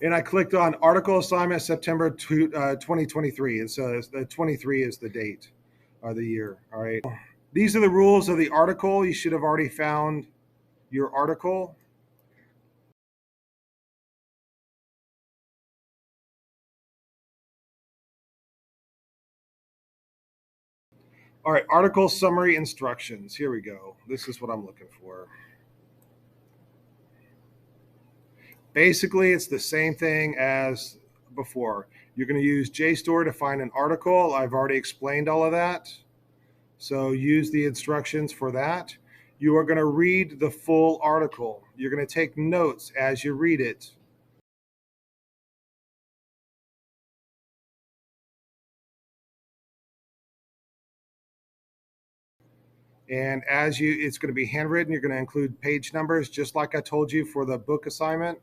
And I clicked on article assignment September 2023. It says the 23 is the date or the year. All right. These are the rules of the article. You should have already found your article. All right, article summary instructions. Here we go. This is what I'm looking for. Basically, it's the same thing as before. You're going to use JSTOR to find an article. I've already explained all of that. So use the instructions for that. You are going to read the full article. You're going to take notes as you read it. And as you, it's going to be handwritten. You're going to include page numbers, just like I told you for the book assignment.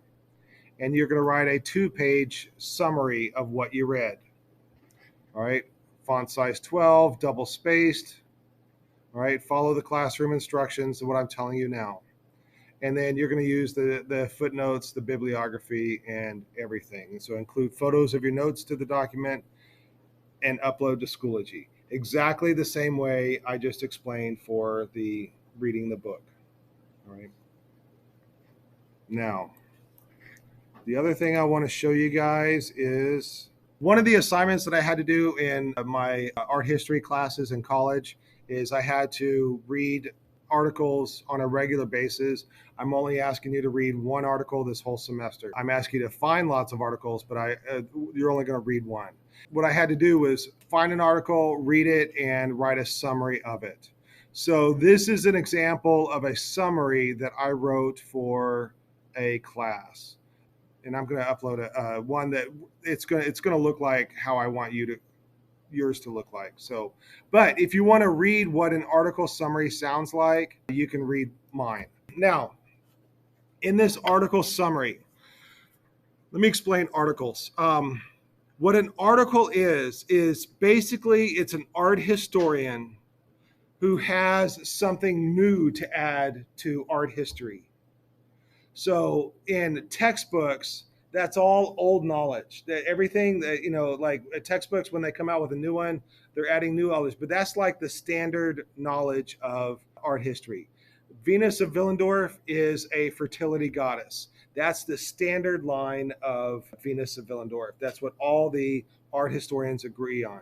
And you're going to write a 2-page summary of what you read. All right. Font size 12, double spaced. All right. Follow the classroom instructions of what I'm telling you now. And then you're going to use the footnotes, the bibliography, and everything. So include photos of your notes to the document and upload to Schoology. Exactly the same way I just explained for the reading the book. All right. Now, the other thing I want to show you guys is one of the assignments that I had to do in my art history classes in college is I had to read articles on a regular basis. I'm only asking you to read one article this whole semester. I'm asking you to find lots of articles, but you're only going to read one. What I had to do was find an article, read it, and write a summary of it. So this is an example of a summary that I wrote for a class, and I'm going to upload one that it's going to look like how I want yours to look like. So, but if you want to read what an article summary sounds like, you can read mine. Now, in this article summary, let me explain articles. What an article is basically it's an art historian who has something new to add to art history. So in textbooks, that's all old knowledge. That everything that like textbooks, when they come out with a new one, they're adding new knowledge. But that's like the standard knowledge of art history. Venus of Willendorf is a fertility goddess. That's the standard line of Venus of Willendorf. That's what all the art historians agree on.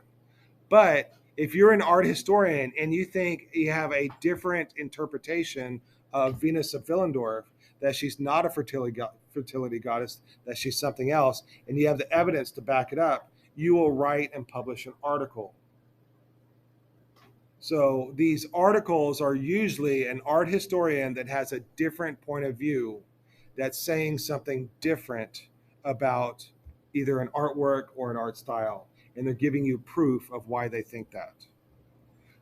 But if you're an art historian and you think you have a different interpretation of Venus of Willendorf, that she's not a fertility goddess, that she's something else, and you have the evidence to back it up, you will write and publish an article. So these articles are usually an art historian that has a different point of view, that's saying something different about either an artwork or an art style, and they're giving you proof of why they think that.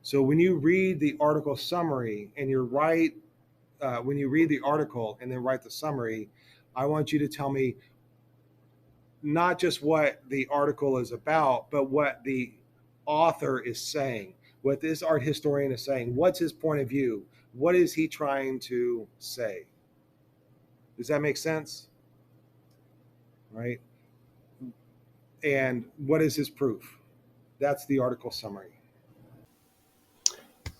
So when you read the article summary and when you read the article and then write the summary, I want you to tell me not just what the article is about, but what the author is saying, what this art historian is saying. What's his point of view? What is he trying to say? Does that make sense? Right? And what is his proof? That's the article summary.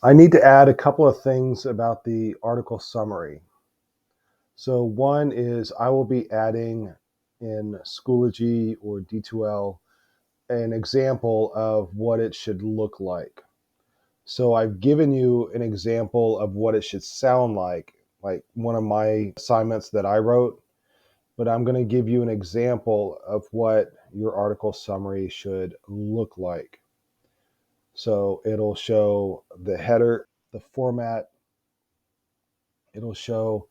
I need to add a couple of things about the article summary. So one is I will be adding in Schoology or D2L an example of what it should look like. So I've given you an example of what it should sound like one of my assignments that I wrote, but I'm going to give you an example of what your article summary should look like. So it'll show the header, the format, it'll show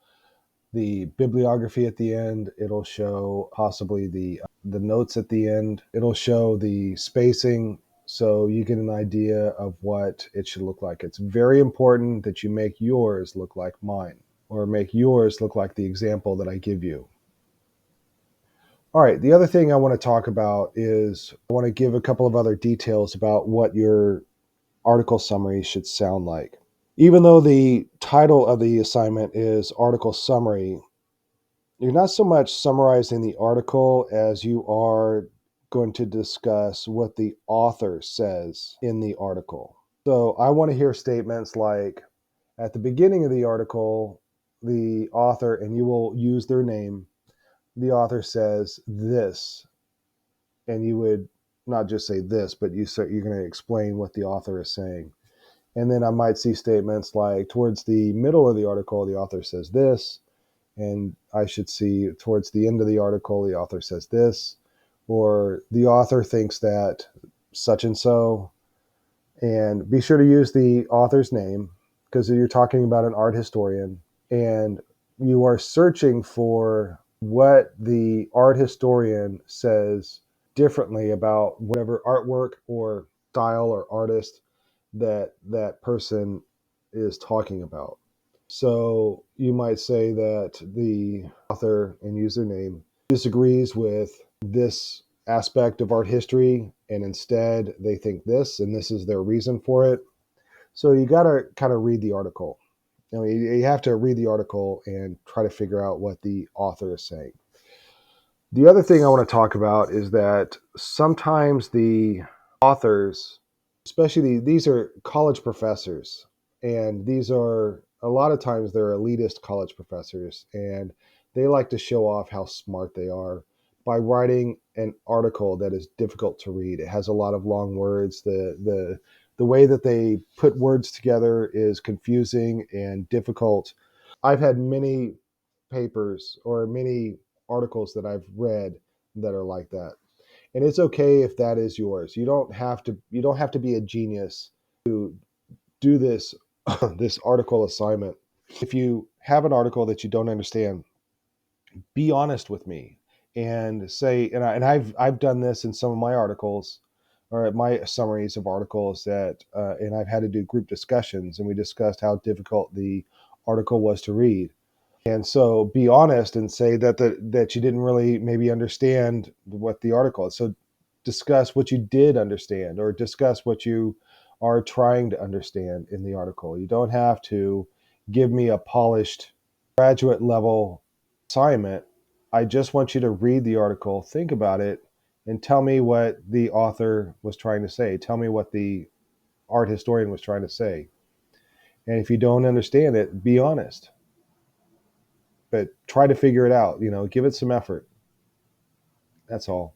the bibliography at the end, it'll show possibly the notes at the end, it'll show the spacing, so you get an idea of what it should look like. It's very important that you make yours look like mine, or make yours look like the example that I give you. All right, the other thing I want to talk about is I want to give a couple of other details about what your article summary should sound like. Even though the title of the assignment is article summary, You're not so much summarizing the article as you are going to discuss what the author says in the article. So I want to hear statements like, at the beginning of the article, the author, and you will use their name, the author says this, and you would not just say this, but you're going to explain what the author is saying. And then I might see statements like, towards the middle of the article, the author says this, and I should see towards the end of the article, the author says this, or the author thinks that such and so. And be sure to use the author's name because you're talking about an art historian and you are searching for what the art historian says differently about whatever artwork or style or artist that that person is talking about. So you might say that the author and username disagrees with this aspect of art history, and instead they think this, and this is their reason for it. So you got to kind of read the article. You have to read the article and try to figure out what the author is saying. The other thing I want to talk about is that sometimes the authors, especially these are college professors, and these are a lot of times they're elitist college professors, and they like to show off how smart they are by writing an article that is difficult to read. It has a lot of long words. The way that they put words together is confusing and difficult. I've had many papers or many articles that I've read that are like that. And it's okay if that is yours. You don't have to be a genius to do this this article assignment. If you have an article that you don't understand, be honest with me and say, and I've done this in some of my articles or my summaries of articles that and I've had to do group discussions, and we discussed how difficult the article was to read. And so be honest and say that you didn't really maybe understand what the article is. So discuss what you did understand or discuss what you are trying to understand in the article. You don't have to give me a polished graduate level assignment. I just want you to read the article, think about it, and tell me what the author was trying to say. Tell me what the art historian was trying to say. And if you don't understand it, be honest, but try to figure it out. Give it some effort. That's all.